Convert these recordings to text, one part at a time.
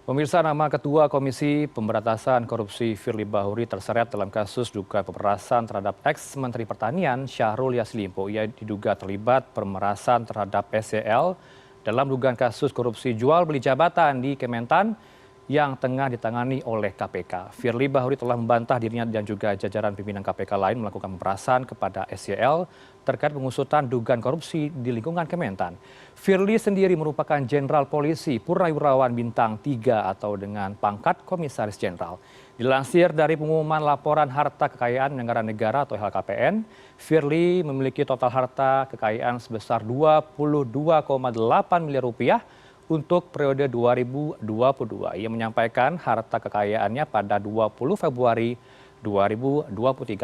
Pemirsa, nama Ketua Komisi Pemberantasan Korupsi Firly Bahuri terseret dalam kasus dugaan pemerasan terhadap ex-Menteri Pertanian Syahrul Yassin Limpo. Ia diduga terlibat pemerasan terhadap SCL dalam dugaan kasus korupsi jual beli jabatan di Kementan yang tengah ditangani oleh KPK. Firly Bahuri telah membantah dirinya dan juga jajaran pimpinan KPK lain melakukan pemerasan kepada SCL terkait pengusutan dugaan korupsi di lingkungan Kementan. Firly sendiri merupakan Jenderal Polisi Purnawirawan Bintang 3 atau dengan pangkat Komisaris Jenderal. Dilansir dari pengumuman laporan harta kekayaan negara-negara atau LHKPN, Firly memiliki total harta kekayaan sebesar 22,8 miliar rupiah untuk periode 2022. Ia menyampaikan harta kekayaannya pada 20 Februari 2023.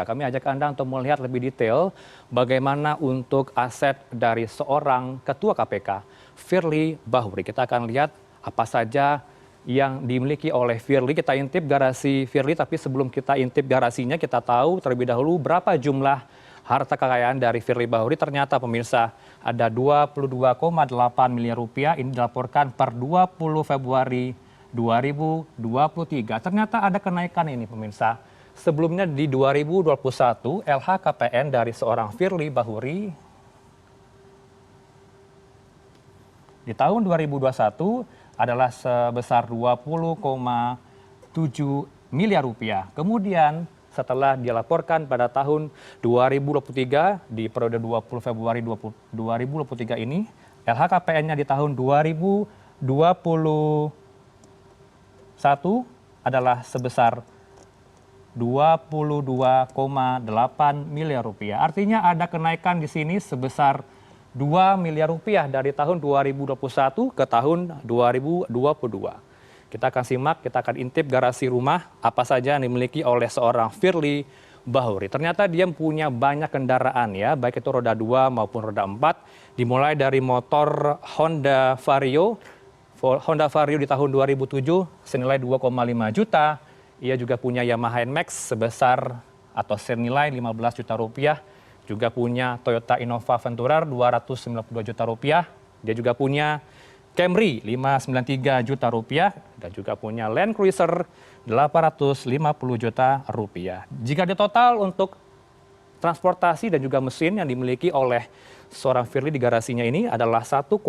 Kami ajak Anda untuk melihat lebih detail bagaimana untuk aset dari seorang Ketua KPK, Firly Bahuri. Kita akan lihat apa saja yang dimiliki oleh Firly. Kita intip garasi Firly, tapi sebelum kita intip garasinya, kita tahu terlebih dahulu berapa jumlah harta kekayaan dari Firly Bahuri. Ternyata pemirsa ada 22,8 miliar rupiah. Ini dilaporkan per 20 Februari 2023. Ternyata ada kenaikan ini pemirsa. Sebelumnya di 2021 LHKPN dari seorang Firly Bahuri di tahun 2021 adalah sebesar 20,7 miliar rupiah. Kemudian setelah dilaporkan pada tahun 2023 di periode 20 Februari 2023 ini, LHKPN-nya di tahun 2021 adalah sebesar 22,8 miliar rupiah. Artinya ada kenaikan di sini sebesar 2 miliar rupiah dari tahun 2021 ke tahun 2022. Kita akan simak, kita akan intip garasi rumah apa saja yang dimiliki oleh seorang Firly Bahuri. Ternyata dia punya banyak kendaraan ya, baik itu roda 2 maupun roda 4. Dimulai dari motor Honda Vario di tahun 2007 senilai 2,5 juta. Ia juga punya Yamaha NMAX sebesar atau senilai 15 juta rupiah. Juga punya Toyota Innova Ventura 292 juta rupiah. Dia juga punya Camry 593 juta rupiah dan juga punya Land Cruiser 850 juta rupiah. Jika ditotal untuk transportasi dan juga mesin yang dimiliki oleh seorang Firly di garasinya ini adalah 1,7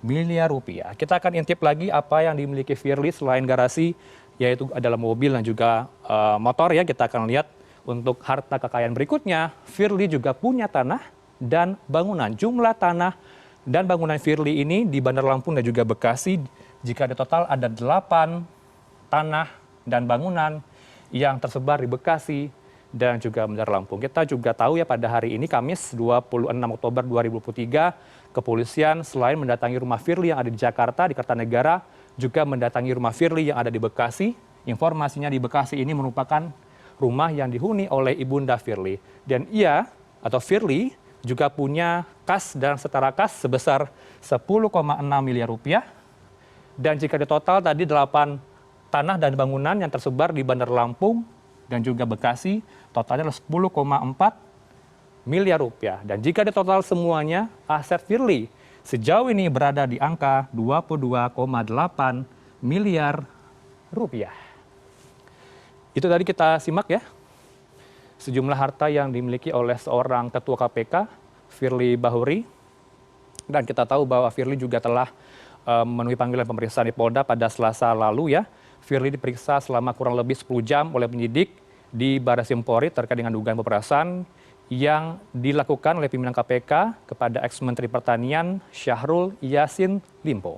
miliar rupiah. Kita akan intip lagi apa yang dimiliki Firly selain garasi, yaitu adalah mobil dan juga motor ya. Kita akan lihat untuk harta kekayaan berikutnya. Firly juga punya tanah dan bangunan. Jumlah tanah dan bangunan Firly ini di Bandar Lampung dan juga Bekasi, jika di total ada 8 tanah dan bangunan yang tersebar di Bekasi dan juga Bandar Lampung. Kita juga tahu ya pada hari ini Kamis 26 Oktober 2023, kepolisian selain mendatangi rumah Firly yang ada di Jakarta, di Kertanegara, juga mendatangi rumah Firly yang ada di Bekasi. Informasinya di Bekasi ini merupakan rumah yang dihuni oleh ibunda Firly. Dan ia atau Firly juga punya kas dan setara kas sebesar 10,6 miliar rupiah. Dan jika ditotal tadi 8 tanah dan bangunan yang tersebar di Bandar Lampung dan juga Bekasi, totalnya adalah 10,4 miliar rupiah. Dan jika ditotal semuanya, aset Firly sejauh ini berada di angka 22,8 miliar rupiah. Itu tadi kita simak ya, sejumlah harta yang dimiliki oleh seorang Ketua KPK, Firly Bahuri. Dan kita tahu bahwa Firly juga telah memenuhi panggilan pemeriksaan di Polda pada Selasa lalu ya. Firly diperiksa selama kurang lebih 10 jam oleh penyidik di Barreskrim Polri terkait dengan dugaan pemerasan yang dilakukan oleh pimpinan KPK kepada ex-Menteri Pertanian Syahrul Yassin Limpo.